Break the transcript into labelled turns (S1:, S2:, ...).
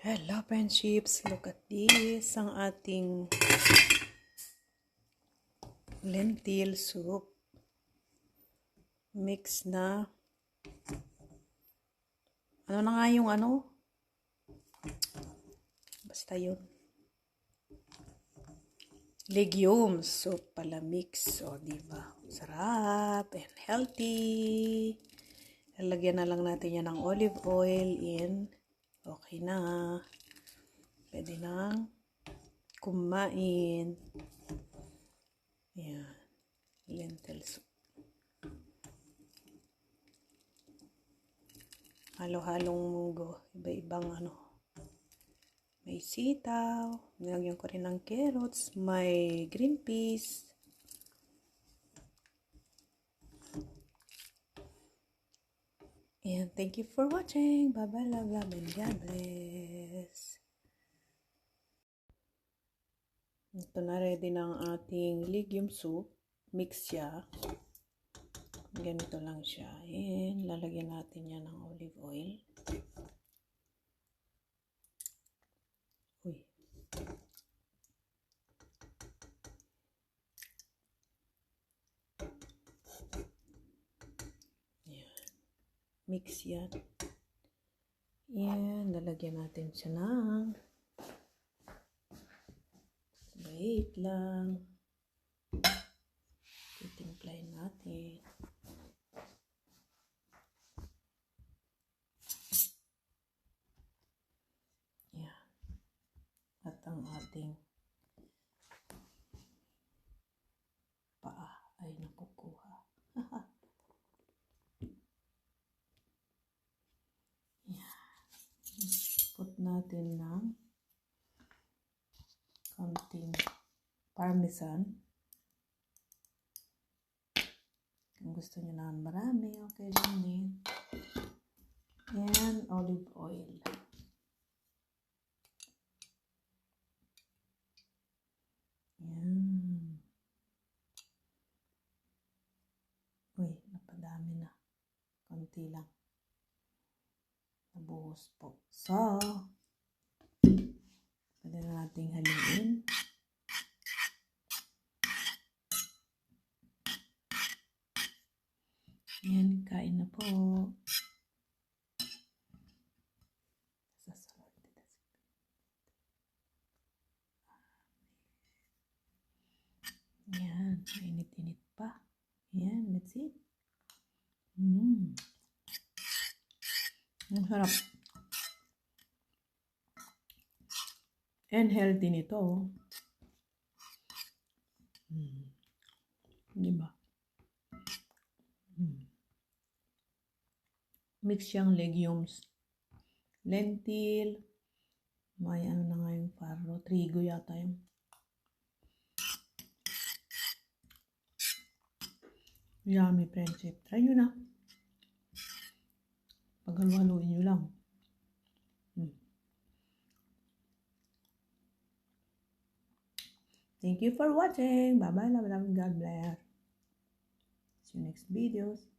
S1: Hello friendships, look at this, ang ating lentil soup. Mix na, ano na nga yung ano? Basta yun. Legumes soup pala mix. O, diba? Sarap and healthy. Lalagyan na lang natin yan ng olive oil in. Okay na. Pwede nang kumain. Yan. Lentil soup. Halo-halong munggo. Iba-ibang ano. May sitaw. Nilagyan ko rin ng carrots. May green peas. And thank you for watching. Bye-bye, love, love, and God bless. Ito na, ready na ang ating legume soup. Mix siya. Ganito lang siya. And lalagyan natin yan ng olive oil. Uy. Yan. Mix yan. And lalagyan natin siya ng wait lang. Titimplahin natin. Yan. At ang ating paa ay nakukuha. Yan. Put natin ng konting parmesan. Kung gusto nyo naman marami, okay lang din. And olive oil. Yan. Uy, napadami na. Konti lang. Nabuhos po. So, pwede na nating haluin. Yan, kain na po. Yan, mainit-init pa. Yan, let's see. Ang sarap. And healthy nito. Diba? Mix siyang legumes. Lentil. May ano na nga yung farro. Trigo yata yung. Yummy friendship. Try nyo na. Paghaluin nyo lang. Thank you for watching. Bye-bye. Love, love, God bless. See you next videos.